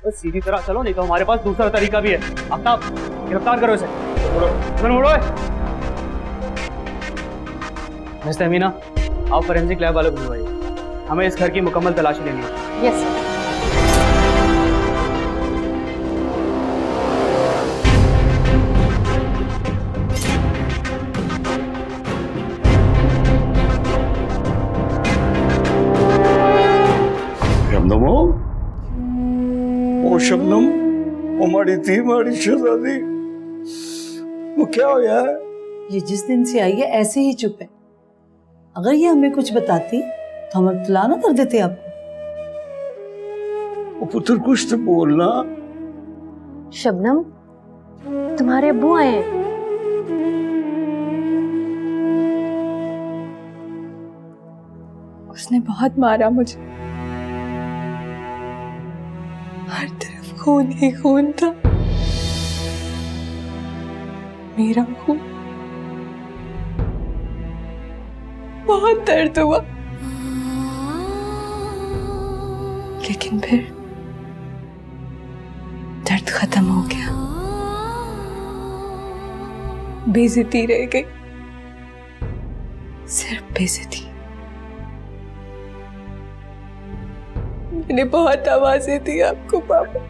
बस सीधी तरह चलो, नहीं तो हमारे पास दूसरा तरीका भी है। आफ्ताब, गिरफ्तार करो इसे। मुड़ो। मिस्टर अमीना, आप फोरेंसिक लैब वालों को बुलवाइए, हमें इस घर की मुकम्मल तलाशी लेनी है। Yes sir. ओ शबनम, ओ माड़ी थी माड़ी शहजादी, वो क्या हो यार? ये जिस दिन से आई है ऐसे ही चुप है। अगर ये हमें कुछ बताती तो हम इत्तला ना कर देते आपको। ओ पुत्र कुछ तो बोलना। शबनम, तुम्हारे अब्बू आए हैं। उसने बहुत मारा मुझे, हर तरफ खून ही खून था, मेरा खून। बहुत दर्द हुआ, लेकिन फिर दर्द खत्म हो गया, बेइज्जती रह गई, सिर्फ बेइज्जती। मैंने बहुत आवाजें दी आपको पापा।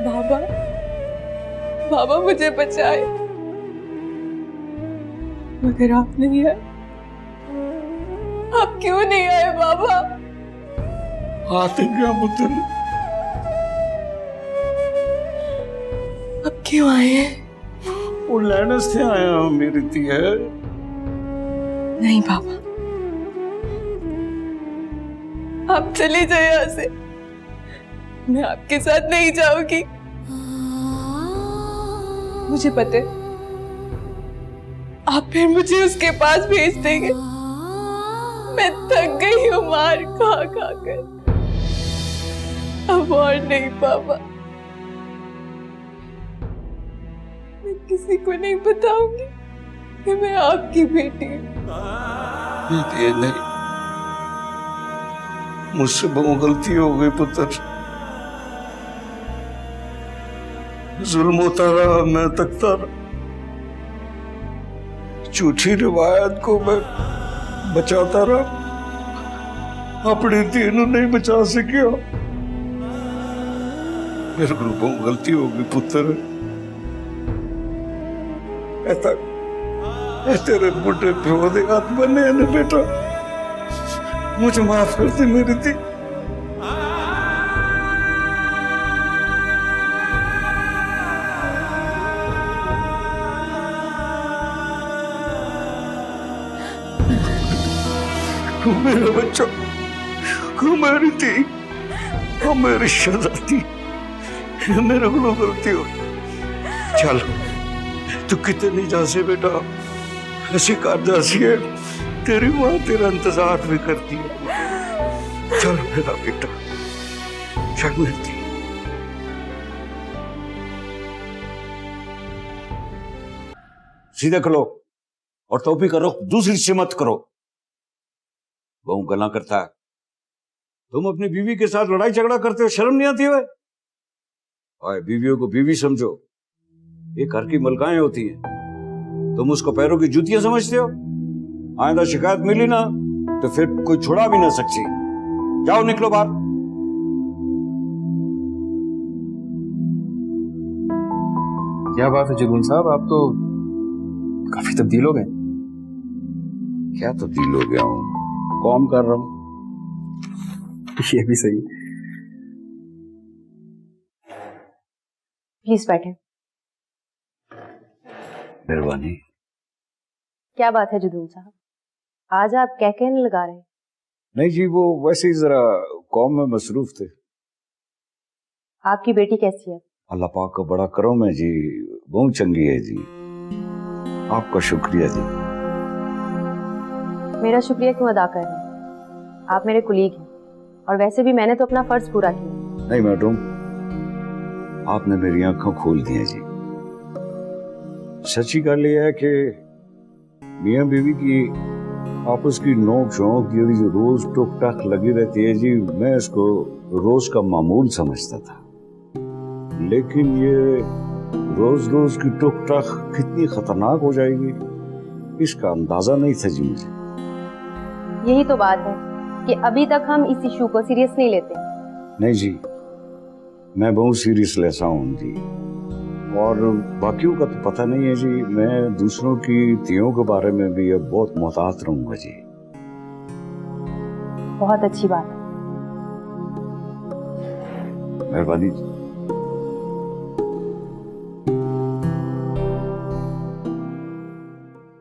बाबा, बाबा मुझे बचाए, मगर आप नहीं आए। आप क्यों नहीं आए बाबा? आते क्या पुत्र? अब क्यों आए हैं? वो लेने से आया हूँ मेरी दिया। नहीं बाबा, आप चले जाए यहाँ से, मैं आपके साथ नहीं जाऊंगी। मुझे पता है आप फिर मुझे उसके पास भेज देंगे। मैं थक गई हूँ मार खा खा कर, अब और नहीं पापा। मैं किसी को नहीं बताऊंगी कि मैं आपकी बेटी हूँ। ये नहीं, मुझसे बहुत गलती हो गई पुत्र। जुल्म होता रहा, मैं तकता रहा, झूठी रिवायत को मैं बचाता रहा, अपनी दीन नहीं बचा सकिया। मेरे को बहुत गलती हो गई पुत्र। ऐसा तेरे बुढ़े प्यो दे हाथ बने ने बेटा, मुझे माफ कर दे मेरी थी। मेरा बच्चा, मेरी थी, मेरी शहजादी, मेरे को गलती हो। चल तू कितने नहीं जा से बेटा, ऐसी कार जासी है, तेरी माँ तेरा इंतजार भी करती है। चल मेरा बेटा, चल मेरी। सीधे खलो और टोपी का रुख दूसरी से मत करो। बहु गला करता है, तुम अपनी बीवी के साथ लड़ाई झगड़ा करते हो, शर्म नहीं आती है? और बीवियों को बीवी समझो, ये घर की मलकाएं होती हैं। तुम उसको पैरों की जूतियां समझते हो? आइंदा शिकायत मिली ना तो फिर कोई छुड़ा भी ना सकती। जाओ निकलो बाहर। क्या बात है जुगुन साहब, आप तो काफी तब्दील हो गए। क्या तब्दील हो गया हूं? काम कर रहा हूं। ये भी सही। प्लीज बैठे। मेहरबानी। क्या बात है जुदून साहब, आज आप क्या कहने लगा रहे हैं? नहीं जी, वो वैसे ही जरा कौम में मसरूफ थे। आपकी बेटी कैसी है? अल्लाह पाक का बड़ा करम है जी, बहुत चंगी है जी। आपका शुक्रिया जी। मेरा शुक्रिया क्यों अदा कर रहे हैं? आप मेरे कुलीग हैं और वैसे भी मैंने तो अपना फर्ज पूरा किया। नहीं मैडम, आपने मेरी आंखें खोल दी हैं जी। सच्ची गल यह है कि मियां बीवी की आपस की नोक झोंक ये जो रोज टुक टाक लगी रहती है जी, मैं इसको रोज का मामूल समझता था, लेकिन ये रोज रोज की टुक टाक कितनी खतरनाक हो जाएगी इसका अंदाजा नहीं था जी मुझे। यही तो बात है कि अभी तक हम इस इशू को सीरियस नहीं लेते। नहीं जी, मैं बहुत सीरियस लेता हूँ जी, और बाकियों का तो पता नहीं है जी। मैं दूसरों की तियों के बारे में भी अब बहुत मोहतात रहूंगा जी। बहुत अच्छी बात है। मेहरबानी।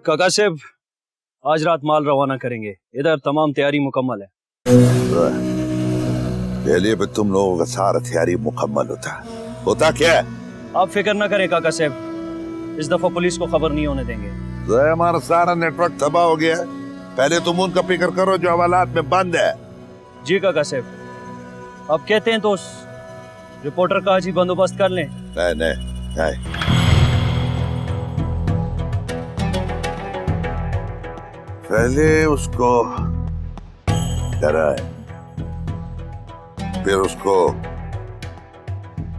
काका साहब, आज रात माल रवाना करेंगे, इधर तमाम तैयारी मुकम्मल है। पहले भी तुम लोगों का सारा तैयारी मुकम्मल होता क्या है? आप फिक्र ना करें काका साहब, इस दफा पुलिस को खबर नहीं होने देंगे। हमारा सारा नेटवर्क तबाह हो गया है। पहले तुम उनका फिक्र करो जो हवालात में बंद है। जी काका साहब, आप कहते हैं तो उस रिपोर्टर का आज ही बंदोबस्त कर लें। नहीं। पहले उसको डराए, फिर उसको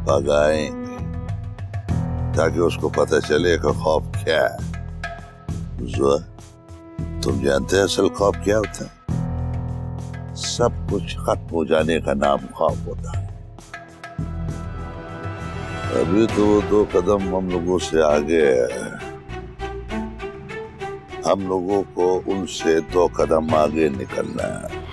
भगाएंगे ताकि उसको पता चले कि खौफ क्या है। तुम जानते हैं असल खौफ क्या होता है? सब कुछ खत्म हो जाने का नाम खौफ होता है। अभी तो वो 2 कदम हम लोगों से आगे है, हम लोगों को उनसे 2 कदम आगे निकलना है।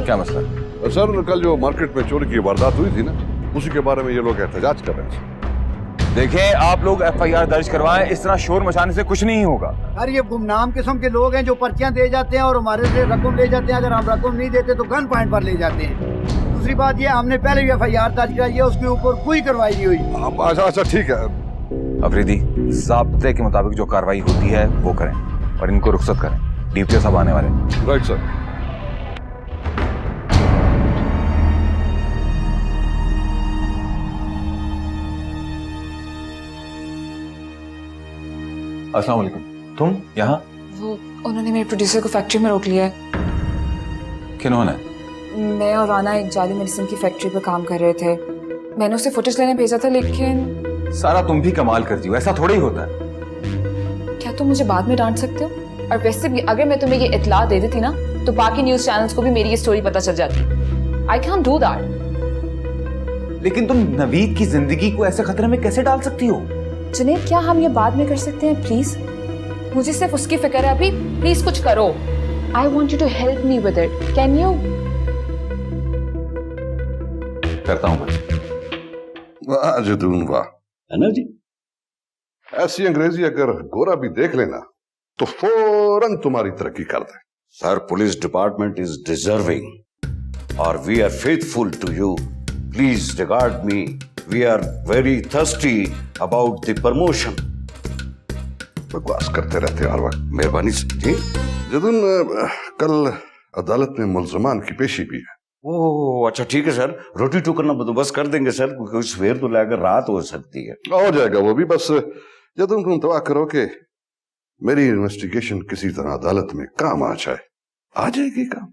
क्या मसला है? सर, कल जो मार्केट में चोरी की वारदात हुई थी ना, उसी के बारे में ये लोग एहतजाज कर रहे हैं। देखें, आप लोग FIR दर्ज करवाएं, इस तरह शोर मचाने से कुछ नहीं होगा। अरे ये गुमनाम किस्म के लोग हैं जो पर्चियां दे जाते हैं और हमारे से रकम ले जाते हैं। अगर हम रकम नहीं देते तो गन पॉइंट पर ले जाते हैं। दूसरी बात ये, हमने पहले भी FIR दर्ज कराई है, उसके ऊपर कोई कार्रवाई नहीं हुई। अच्छा ठीक है अफरीदी, ज़ाब्ते के मुताबिक जो कार्रवाई होती है वो करें और इनको रुखसत करें। DPO साहब आने वाले हैं। Right sir. अस्सलाम वालेकुम। तुम यहाँ? वो उन्होंने मेरे प्रोड्यूसर को फैक्ट्री में रोक लिया है। किन्होंने? मैं और राना एक जाली मेडिसिन की फैक्ट्री पर काम कर रहे थे। मैंने उसे फुटेज लेने भेजा था, लेकिन सारा तुम भी कमाल करती हो, ऐसा थोड़ा ही होता है। क्या तुम मुझे बाद में डांट सकते हो? और वैसे भी अगर मैं तुम्हें ये इत्तला दे देती ना, तो बाकी न्यूज चैनल्स को भी मेरी ये स्टोरी पता चल जाती। I can do that. लेकिन तुम नवीद की जिंदगी को ऐसे खतरे में कैसे डाल सकती हो? जुनैद, क्या हम ये बाद में कर सकते हैं प्लीज? मुझे सिर्फ उसकी फिक्र है अभी। प्लीज कुछ करो। I want you to help me with it. Can you? करता हूँ। वाह जदून वाह, है ना जी? ऐसी अंग्रेजी अगर गोरा भी देख लेना तो फौरन तुम्हारी तरक्की कर दे। Sir, police department is deserving और we are faithful to you. Please regard me. We are very thirsty about the promotion. बकवास करते रहते हर वक्त। मेहरबानी जी, जदन कल अदालत में मुलजमान की पेशी भी है। ओ अच्छा ठीक है सर, रोटी टुकड़ ना बंदोबस्त कर देंगे सर, क्योंकि सवेर तो लेकर रात हो सकती है। हो जाएगा वो भी, बस जदन तुम दुआ करो कि मेरी इन्वेस्टिगेशन किसी तरह अदालत में काम आ जाए। आ जाएगी काम?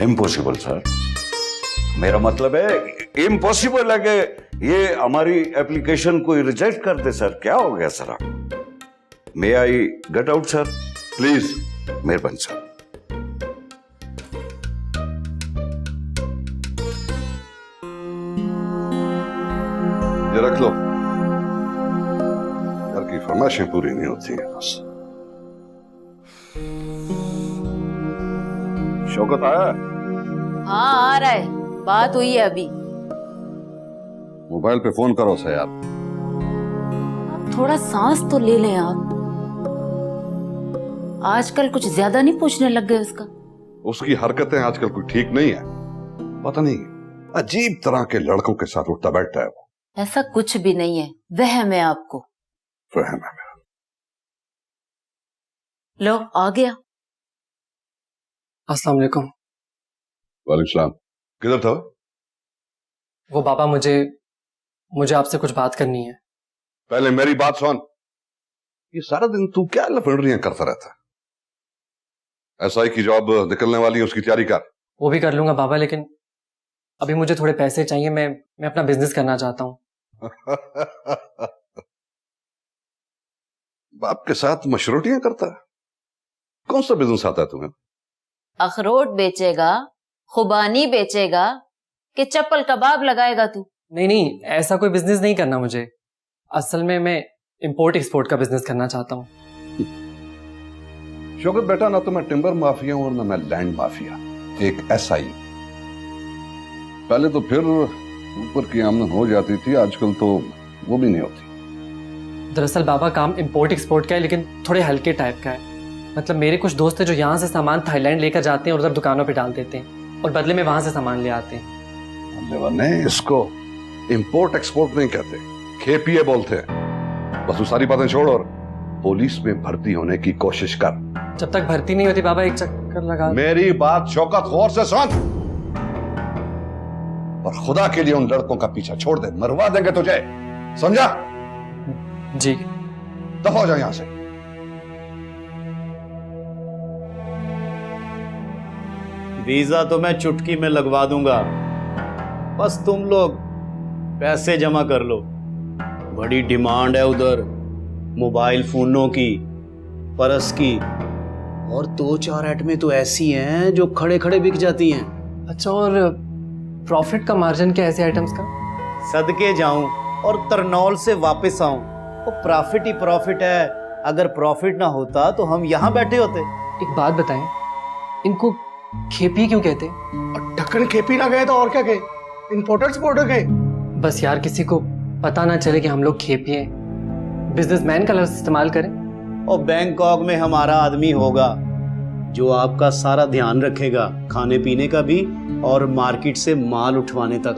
इम्पॉसिबल सर, मेरा मतलब है इम्पॉसिबल है कि ये हमारी एप्लीकेशन को रिजेक्ट कर दे सर। क्या हो गया sir? May I get out sir please? मेहरबानी सर। ये रख लो, घर की फरमाइशें पूरी नहीं होती हैं बस। शौकत आया? हाँ आ रहा है, बात हुई है अभी। मोबाइल पे फोन करो उसे यार। थोड़ा सांस तो ले लें आप। आजकल कुछ ज्यादा नहीं पूछने लग गए उसका? उसकी हरकतें आजकल कोई ठीक नहीं है, पता नहीं अजीब तरह के लड़कों के साथ उठता बैठता है वो। ऐसा कुछ भी नहीं है, वहम है आपको। वहम है मेरा। लो आ गया। अस्सलाम वालेकुम। वालेकुम सलाम। किधर था? वो बाबा मुझे आपसे कुछ बात करनी है। पहले मेरी बात सुन। ये सारा दिन तू क्या लफड़ियां करता रहता है? एसआई की जॉब निकलने वाली है, उसकी तैयारी कर। वो भी कर लूंगा बाबा, लेकिन अभी मुझे थोड़े पैसे चाहिए। मैं अपना बिजनेस करना चाहता हूँ। बाप के साथ मशरूटियां करता है? कौन सा बिजनेस आता है तुम्हें? अखरोट बेचेगा, खुबानी बेचेगा कि चप्पल कबाब लगाएगा तू? नहीं, ऐसा कोई बिजनेस नहीं करना मुझे। असल में मैं इंपोर्ट एक्सपोर्ट का बिजनेस करना चाहता हूँ। शौकत बेटा, ना तो मैं टिम्बर माफिया हूं और ना मैं लैंड माफिया, एक एसआई। पहले तो फिर ऊपर की आमदन हो जाती थी, आजकल तो वो भी नहीं होती। दरअसल बाबा काम इंपोर्ट एक्सपोर्ट का है, लेकिन थोड़े हल्के टाइप का है। मतलब मेरे कुछ दोस्त हैं जो यहाँ से सामान थाईलैंड लेकर जाते हैं और उधर दुकानों पे डाल देते हैं और बदले में वहां से सामान ले आते हैं। नहीं, इसको इंपोर्ट एक्सपोर्ट नहीं कहते, खेपिए बोलते हैं। बस वो सारी बातें छोड़ और पुलिस में भर्ती होने की कोशिश कर। जब तक भर्ती नहीं होती बाबा एक चक्कर लगा। मेरी बात शौकत गौर से सुन, और खुदा के लिए उन लड़कों का पीछा छोड़ दे, मरवा देंगे तुझे, समझा? जी। दफा हो जाओ यहां से। वीजा तो मैं चुटकी में लगवा दूंगा, बस तुम लोग पैसे जमा कर लो। बड़ी डिमांड है उधर, मोबाइल फोनों की, परस की, और 2-4 आइटमें तो ऐसी हैं जो खड़े खड़े बिक जाती हैं। अच्छा, और प्रॉफिट का मार्जिन क्या ऐसे आइटम्स का? सदके जाऊं और तरनौल से वापस आऊं, वो प्रॉफिट ही प्रॉफिट है। अगर प्रॉफिट ना होता तो हम यहाँ बैठे होते। एक बात बताएं, इनको खेपी क्यों कहते? ढक्कन खेपी ना गए तो और क्या गए? इंपोर्टर्स पोर्टर गए। बस यार, किसी को पता ना चले कि हम लोग खेपी हैं। बिजनेसमैन का लफ्ज इस्तेमाल करें। और बैंकॉक में हमारा आदमी होगा जो आपका सारा ध्यान रखेगा, खाने पीने का भी और मार्केट से माल उठवाने तक।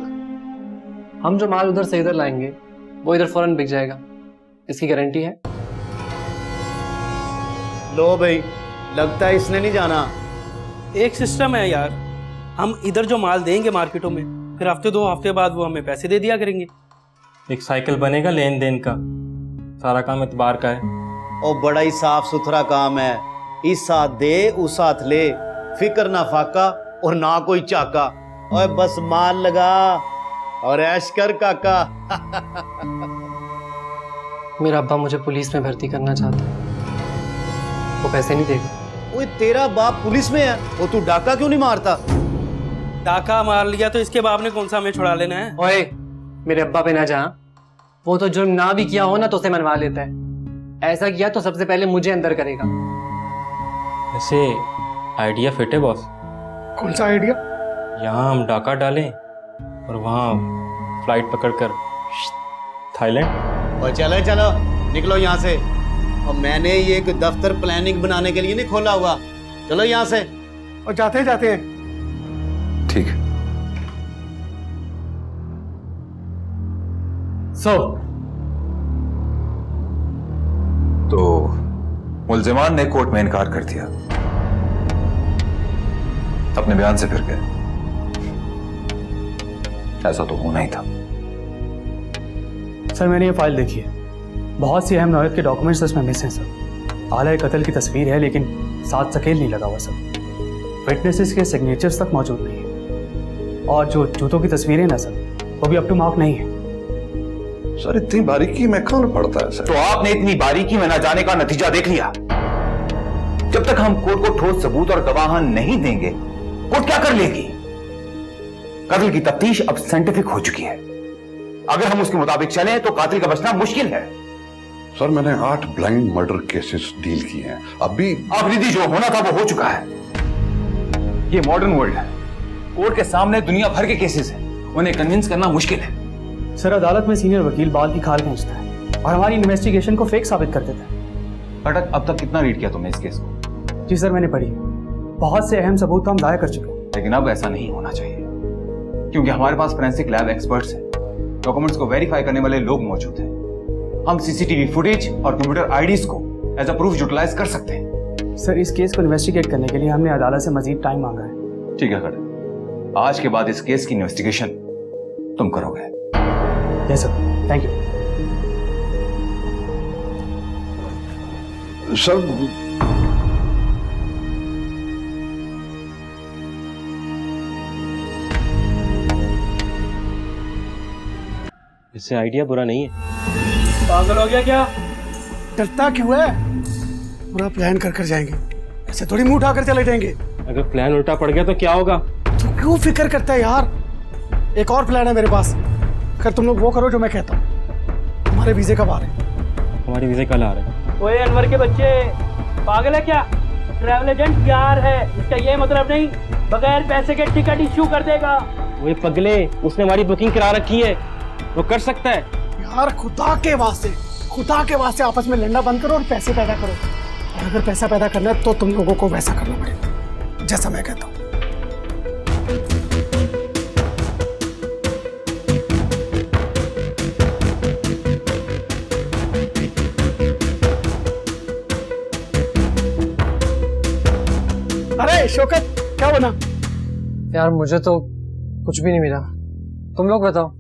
हम जो माल उधर से इधर लाएंगे वो इधर फौरन बिक जाएगा, इसकी गारंटी है। लो भाई, लगता है इसने नहीं जाना। एक सिस्टम है यार, हम इधर जो माल देंगे मार्केटों में, फिर हफ्ते 2 हफ्ते बाद वो हमें पैसे दे दिया करेंगे। एक साइकिल बनेगा लेन देन का, सारा काम इतबार का है। और बड़ा ही साफ सुथरा काम है, इस हाथ दे उस हाथ ले, फिक्र ना फाका और ना कोई चाका, और बस माल लगा और ऐश कर काका। मेरा अब्बा मुझे पुलिस में भर्ती करना चाहता है, वो पैसे नहीं देगा। ओए, तेरा बाप पुलिस में है, वो तू डाका क्यों नहीं मारता? डाका मार लिया तो इसके बाप ने कौन सा हमें छुड़ा लेना है? ओए, मेरे अब्बा पे ना जा, वो तो जुर्म ना भी किया हो ना तो उसे मनवा लेता है। ऐसा किया तो सबसे पहले मुझे अंदर करेगा। ऐसे आइडिया फिट है बॉस। कौन सा आइडिया? यहाँ हम डाका डालें और वहाँ फ्लाइट पकड़कर थाईलैंड। और चलो चलो निकलो यहाँ से। और मैंने ये एक दफ्तर प्लानिंग बनाने के लिए नहीं खोला हुआ, चलो यहाँ से। और जाते हैं। ठीक है। तो मुल्जिमान ने कोर्ट में इनकार कर दिया, अपने बयान से फिर गए। ऐसा तो होना ही था। सर मैंने ये फाइल देखी है, बहुत सी अहम नौयत के डॉक्यूमेंट्स इसमें मिस हैं सर। आला कत्ल की तस्वीर है लेकिन साथ सकेल नहीं लगा हुआ सर। विटनेसेस के सिग्नेचर्स तक मौजूद नहीं है और जो जूतों की तस्वीरें ना सर वो भी अप टू मार्क नहीं है। सर इतनी बारीकी में कौन पड़ता है सर? तो आपने इतनी बारीकी में न जाने का नतीजा देख लिया। जब तक हम कोर्ट को ठोस सबूत और गवाह नहीं देंगे, कोर्ट क्या कर लेगी? कत्ल की तफ्तीश अब साइंटिफिक हो चुकी है। अगर हम उसके मुताबिक चलें तो कातिल का बचना मुश्किल है। सर मैंने 8 ब्लाइंड मर्डर केसेस डील किए हैं। अभी आफरीदी जो होना था वो हो चुका है। ये मॉडर्न वर्ल्ड है, कोर्ट के सामने दुनिया भर के केसेस हैं, उन्हें कन्विंस करना मुश्किल है। सर अदालत में सीनियर वकील बाल की खाल खींचता है और हमारी इन्वेस्टिगेशन को फेक साबित कर देता है। कटक, अब तक कितना रीड किया तुमने इस केस को? जी सर मैंने पढ़ी, बहुत से अहम सबूत तो हम दायर कर चुके हैं। लेकिन अब ऐसा नहीं होना चाहिए क्योंकि हमारे पास फोरेंसिक लैब एक्सपर्ट्स हैं, डॉक्यूमेंट्स को वेरीफाई करने वाले लोग मौजूद हैं। हम सीसीटीवी फुटेज और कंप्यूटर आईडीज को एज अ प्रूफ यूटिलाइज कर सकते हैं। सर इस केस को इन्वेस्टिगेट करने के लिए हमने अदालत से मजीद टाइम मांगा है। ठीक है कटक, आज के बाद इस केस की इन्वेस्टिगेशन तुम करोगे। Yes sir, thank you sir. इससे आइडिया बुरा नहीं है। पागल हो गया क्या? डरता क्यों है? पूरा प्लान कर जाएंगे, ऐसे थोड़ी मुंह उठाकर चले जाएंगे। अगर प्लान उल्टा पड़ गया तो क्या होगा? तू क्यों फिक्र करता है यार? एक और प्लान है मेरे पास, अगर तुम लोग वो करो जो मैं कहता हूँ। हमारे वीजे कब आ रहे हैं? हमारे वीजे कल आ रहे हैं। ओए अनवर के बच्चे, पागल है क्या? ट्रैवल एजेंट यार है, इसका ये मतलब नहीं बगैर पैसे के टिकट इश्यू कर देगा। वो पगले, उसने हमारी बुकिंग करा रखी है, वो कर सकता है। यार खुदा के वास्ते आपस में लड़ना बंद करो और पैसे पैदा करो। और अगर पैसा पैदा करना है तो तुम लोगों को वैसा करना पड़ेगा जैसा मैं कहता हूँ। अरे शौकत, क्या बना? यार मुझे तो कुछ भी नहीं मिला, तुम लोग बताओ,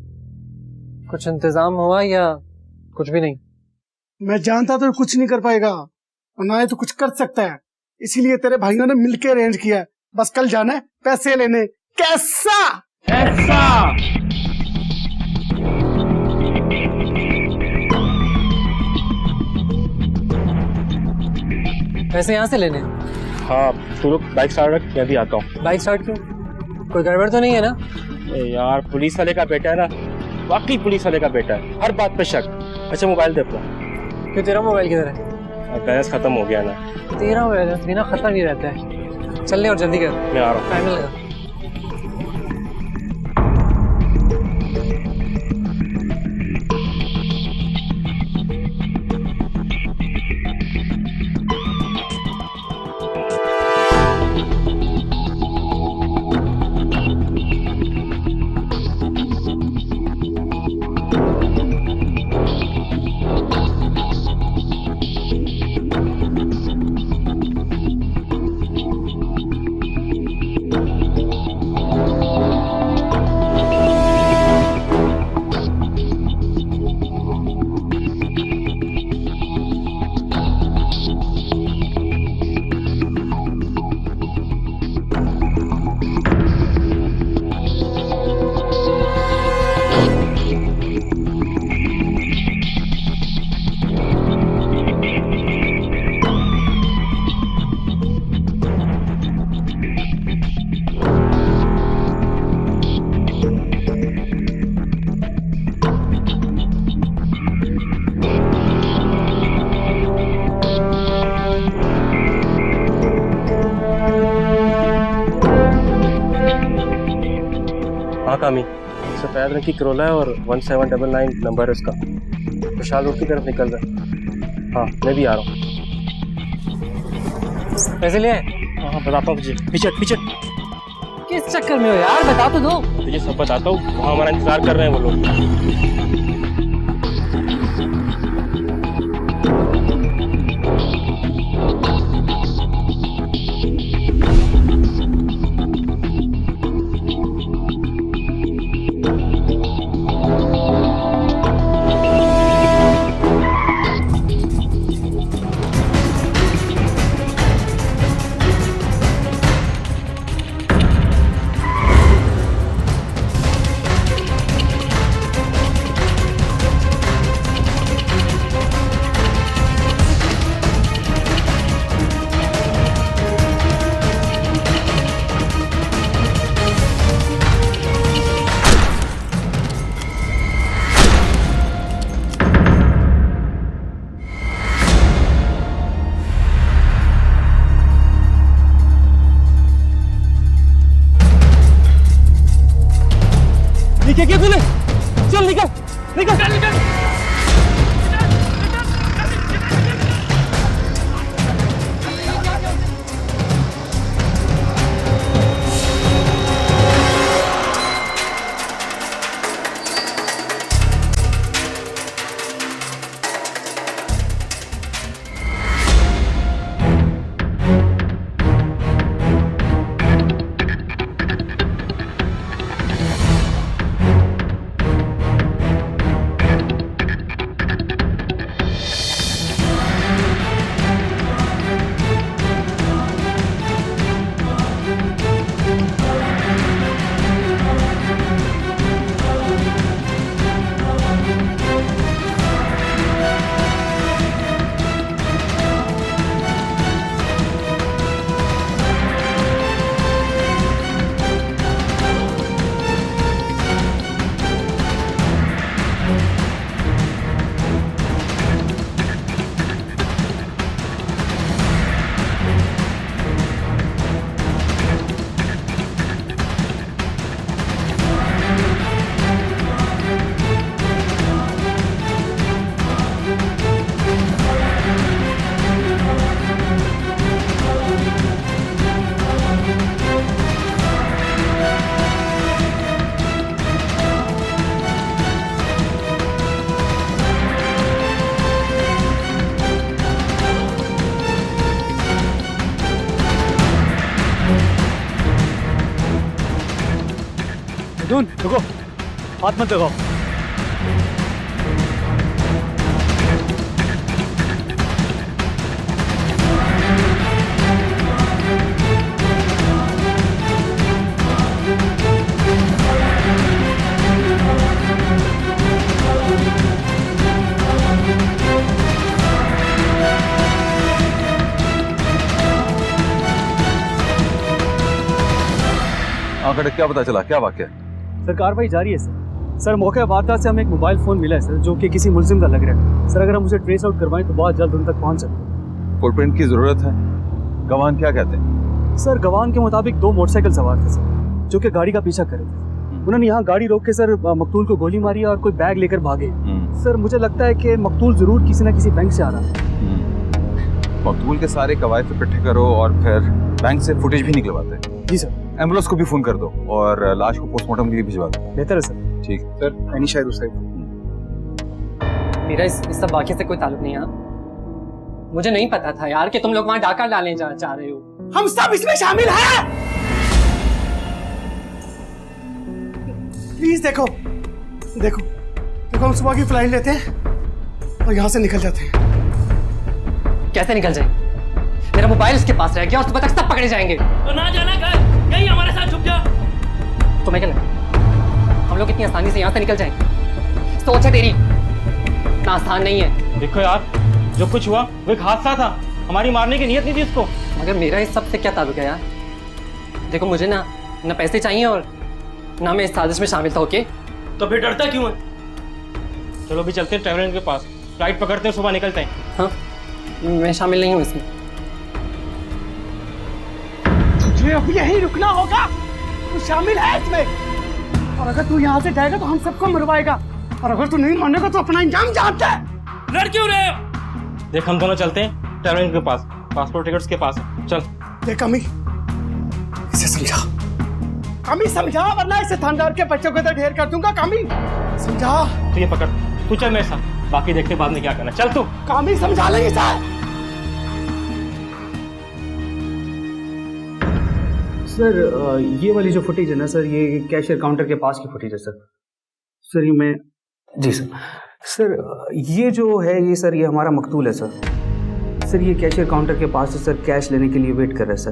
कुछ इंतजाम हुआ या कुछ भी नहीं? मैं जानता तो कुछ नहीं कर पाएगा और ना ही तो कुछ कर सकता है, इसीलिए तेरे भाइयों ने मिलके अरेंज किया है। बस कल जाना है पैसे लेने। कैसा? पैसे यहाँ से लेने? हाँ, तू लोग बाइक स्टार्ट रख, मैं भी आता हूँ। बाइक स्टार्ट क्यों? कोई गड़बड़ तो नहीं है ना? यार पुलिस वाले का बेटा है ना, वाकई पुलिस वाले का बेटा है, हर बात पे शक। अच्छा मोबाइल दे अपना। क्यों, तेरा मोबाइल किधर है? बैलेंस खत्म हो गया ना। तेरा बैलेंस बिना खत्म नहीं रहता है। चलने और जल्दी कर, मैं आ रहा हूँ। टाइम लगा। हाँ कामी, सफेद रंग की करोला है और 1799 नंबर है उसका। विशाल रोड की तरफ निकल रहा है। हाँ मैं भी आ रहा हूँ। पैसे ले? हाँ बताता हूँ तुझे, पीछे पीछे। किस चक्कर में हो यार, बता तो दो। तुझे सब बताता हूँ, वहाँ हमारा इंतजार कर रहे हैं वो लोग। क्या किया तूने? चल निकल निकल निकल। रुको, हाथ मत लगाओ। आंकड़े क्या पता चला, क्या वाक्य? सर कार्रवाई जारी है सर। सर मौके वारदात से हमें एक मोबाइल फोन मिला है सर, जो कि किसी मुलजिम का लग रहा है सर। अगर हम उसे ट्रेस आउट करवाएं तो बहुत जल्द उन तक पहुंच सकते। फुटप्रिंट की जरूरत है। गवान क्या कहते हैं? सर गवान के मुताबिक 2 मोटरसाइकिल सवार थे सर, जो कि गाड़ी का पीछा कर रहे थे। उन्होंने यहाँ गाड़ी रोक के सर मकतूल को गोली मारी और कोई बैग लेकर भागे। सर मुझे लगता है कि मकतूल जरूर किसी न किसी बैंक से आ रहा है। मकतूल के सारे कवायद इकट्ठे करो और फिर बैंक से फुटेज भी निकलवाते हैं। जी सर। एम्बुलेंस को भी फोन कर दो और लाश को पोस्टमार्टम के लिए भिजवा दो। बेहतर है सर। ठीक सर। एनी शायद उस मेरा इस सब वाक़े से कोई ताल्लुक नहीं है। मुझे नहीं पता था यार कि तुम लोग वहां डाका डालने चाह रहे हो। हम सब इसमें शामिल हैं। प्लीज देखो देखो देखो, हम सुबह की फ्लाइट लेते हैं और यहाँ से निकल जाते हैं। कैसे निकल जाए? मेरा मोबाइल इसके पास रह गया और सुबह तक सब पकड़े जाएंगे। तो ना जाना घर, यही हमारे साथ छुप जा। तुम्हें क्या लगता है हम लोग इतनी आसानी से यहाँ से निकल जाएंगे? सोच है तेरी, इतना आसान नहीं है। देखो यार, जो कुछ हुआ वो एक हादसा था, हमारी मारने की नीयत नहीं थी उसको। मगर मेरा इस सब से क्या ताल्लुक है यार? देखो मुझे ना पैसे चाहिए और ना मैं इस साजिश में शामिल था। ओके तो फिर डरता क्यों है? चलो भी चलते हैं ट्रैवलर के पास, फ्लाइट पकड़ते हैं, सुबह निकलते हैं। हाँ मैं शामिल नहीं हूँ इसमें। तुझे अब यहीं रुकना होगा, तू शामिल है इसमें। और अगर तू यहाँ से जाएगा तो हम सबको मरवाएगा, और अगर तू नहीं मानेगा तो अपना इंजाम जानता है। लड़ क्यों रहे हो? देख हम दोनों चलते हैं ट्रैवलर के पास, पासपोर्ट टिकट्स के पास। चल। देख अमी, इसे समझा। कमी समझा, वरना इसे थानेदार के बच्चों को तो ढेर कर दूंगा। कमी समझा। तू ये पकड़, तू चल मेरे साथ, बाकी देखते बाद में क्या करना। चल तू। कमी समझा लेंगे सर। ये वाली जो फुटेज है ना सर, ये कैशियर काउंटर के पास की फुटेज है सर। सर ये मैं जी सर ये जो है ये सर ये हमारा मकतूल है सर। सर ये कैशियर काउंटर के पास से सर कैश लेने के लिए वेट कर रहा है सर।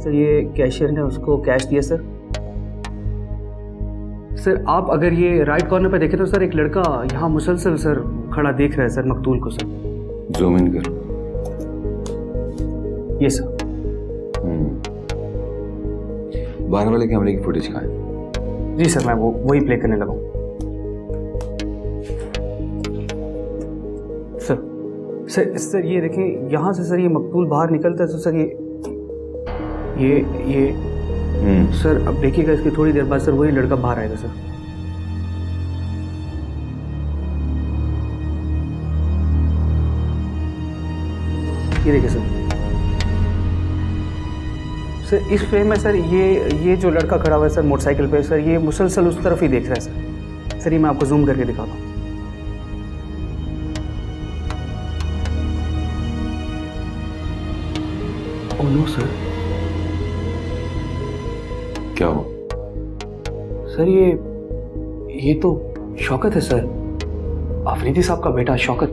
सर ये कैशियर ने उसको कैश दिया सर। सर आप अगर ये राइट कॉर्नर पे देखें तो सर एक लड़का यहाँ मुसलसल सर खड़ा देख रहा है सर मकतूल को सर। जूम इन कर। ये सर। बाहर वाले कैमरे की फुटेज कहाँ है? जी सर मैं वही प्ले करने लगा हूँ सर। सर ये देखें यहाँ से सर ये मकतूल बाहर निकलता है तो सर ये सर अब देखिएगा, इसकी थोड़ी देर बाद सर वही लड़का बाहर आएगा सर। ये देखिए सर इस फ्रेम में सर ये जो लड़का खड़ा हुआ है सर मोटरसाइकिल पे सर, ये मुसलसल उस तरफ ही देख रहा है सर। सर ये मैं आपको जूम करके दिखाता हूँ। Oh no sir. क्या हो? सर ये तो शौकत है सर, आफरीदी साहब का बेटा शौकत।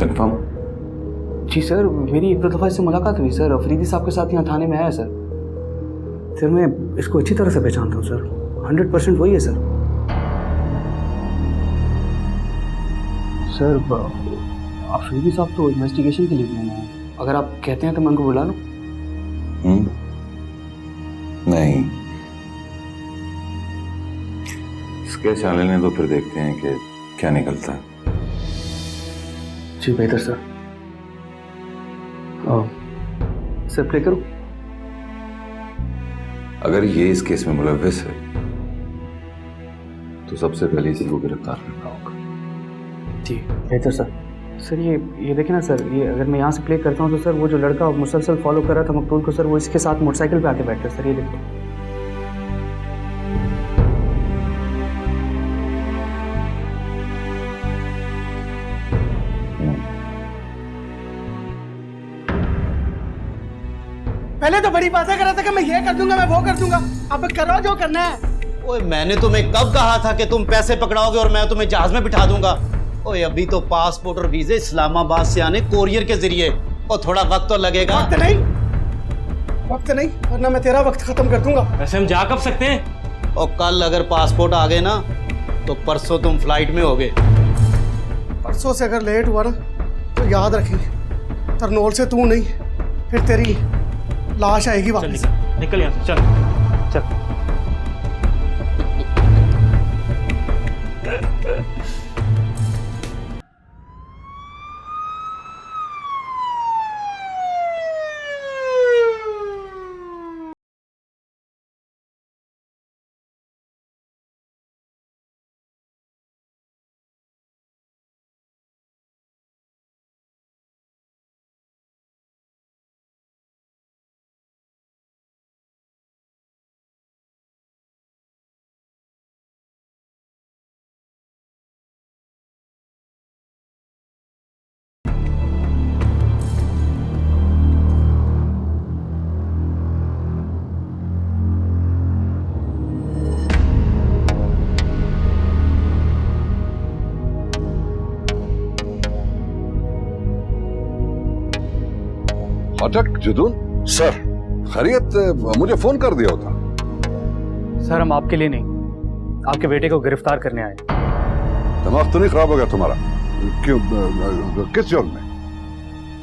कंफर्म? जी सर, मेरी एक दो दफ़ा इससे मुलाकात हुई सर, अफरीदी साहब के साथ यहाँ थाने में आया सर। सर मैं इसको अच्छी तरह से पहचानता हूँ सर, 100% वही है सर। सर अफरीदी साहब तो इन्वेस्टिगेशन के लिए भी आए हैं, अगर आप कहते हैं तो मैं उनको बुला लूँ? नहीं, इसके चैनल ने तो फिर देखते हैं कि क्या निकलता है। जी बेहतर सर। सर प्ले करूं? अगर ये इस केस में मुलव्विस है तो सबसे पहले इसी को गिरफ्तार करना होगा। जी बेहतर सर। सर ये देखें ना सर, ये अगर मैं यहाँ से प्ले करता हूँ तो सर वो जो लड़का मुसलसल फॉलो कर रहा था मकतूल को सर, वो इसके साथ मोटरसाइकिल पे आके बैठा सर। ये देखो पहले तो बड़ी बातें कर रहा था कि मैं ये कर दूंगा, मैं वो कर दूंगा, अब करो जो करना है। ओए मैंने तुम्हें कब कहा था कि तुम पैसे पकड़ाओगे और मैं तुम्हें जहाज में बिठा दूंगा? ओए अभी तो पासपोर्ट और वीजे इस्लामाबाद से आने कोरियर के जरिए, और थोड़ा वक्त तो लगेगा। वक्त नहीं, वरना मैं तेरा वक्त खत्म कर दूंगा। वैसे हम जा कब सकते हैं? और कल अगर पासपोर्ट आ गए ना तो परसों तुम फ्लाइट में होगे। परसों से अगर लेट हुआ ना तो याद रखेंगे, तरनोल से तू नहीं, फिर तेरी लाश आएगी वापस। निकल यहाँ से, चल चल। अटक जुदून सर, खैरियत? मुझे फोन कर दिया होता। सर हम आपके लिए नहीं, आपके बेटे को गिरफ्तार करने आए। दिमाग तो नहीं खराब हो गया तुम्हारा? क्यों, किस जुर्म में?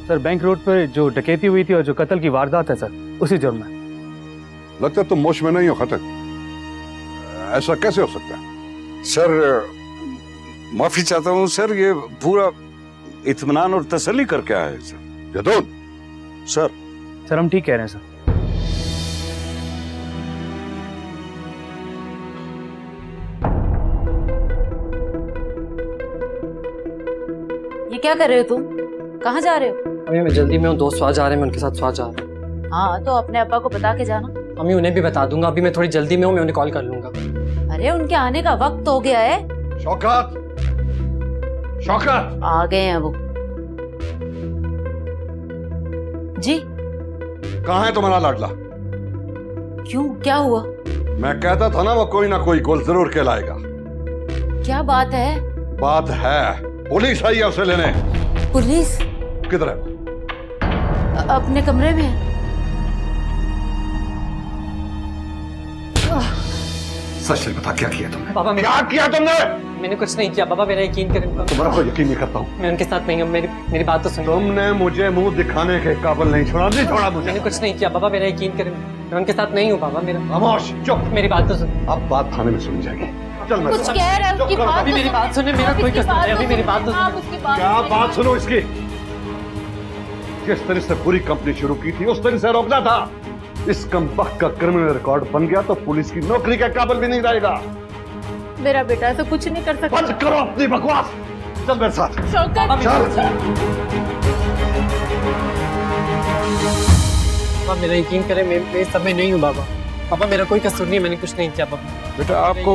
सर बैंक रोड पर जो डकैती हुई थी और जो कत्ल की वारदात है सर, उसी जुर्म में। लगता है तुम मोश में नहीं हो खटक, ऐसा कैसे हो सकता है? सर माफी चाहता हूँ सर, ये पूरा इत्मीनान और तसल्ली करके आया है सर। जदून सर हम ठीक कह रहे हैं सर। ये क्या कर रहे हो तुम? कहाँ जा रहे हो? अभी मैं जल्दी में हूँ, दोस्त स्वाद जा रहे हैं, मैं उनके साथ स्वाद जा रहा हूँ। हाँ तो अपने अब्बा को बता के जाना। अम्मी उन्हें भी बता दूंगा, अभी मैं थोड़ी जल्दी में हूँ, मैं उन्हें कॉल कर लूंगा। अरे उनके आने का वक्त हो गया है। शौकत, शौकत आ गए हैं वो। जी कहाँ है तुम्हारा लाडला? क्यों, क्या हुआ? मैं कहता था ना वो कोई ना कोई गोल जरूर कहलाएगा। क्या बात है? बात है, पुलिस आई है उसे लेने। पुलिस? किधर है? अपने कमरे में है। सच से बता, क्या किया तुमने? बाबा क्या किया तुमने? मैंने कुछ नहीं किया बाबा, मेरा यकीन करें। तुम्हारा कोई यकीन नहीं करता हूँ। मैं उनके साथ नहीं हूँ, मेरी बात तो सुनिए। तुमने मुझे मुंह दिखाने के काबिल नहीं छोड़ा, नहीं छोड़ा मुझे। मैंने कुछ नहीं किया बाबा, मेरा यकीन करें, मैं उनके साथ नहीं हूँ बाबा। मेरा खामोश, चुप। मेरी बात तो सुन। अब बात थाने में सुनी जाएगी। चल मैं कुछ कह रहा है, उसकी बात अभी मेरी बात सुने, मेरा कोई कसूर नहीं, अभी मेरी बात तो क्या बात सुनो इसकी? जिस तरह से पूरी कंपनी शुरू की थी उस तरह से रोकना था। इस कमबख्त का क्रिमिनल रिकॉर्ड बन गया तो पुलिस की नौकरी के काबिल भी नहीं रहेगा। मेरा बेटा ऐसा कुछ नहीं कर सकता। बंद करो अपनी बकवास, चल मेरे साथ। शौकत, पापा मेरा यकीन करें, मैं सब में नहीं हूँ बाबा। पापा मेरा कोई कसूर नहीं है, मैंने कुछ नहीं किया पापा। बेटा आपको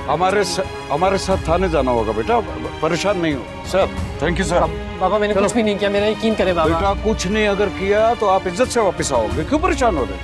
हमारे साथ थाने जाना होगा बेटा, परेशान नहीं हो सर। Thank you sir. बाबा मैंने कुछ भी नहीं किया, मेरा यकीन करें बाबा। बेटा कुछ नहीं अगर किया तो आप इज्जत से वापस आओगे, क्यों परेशान हो रहे?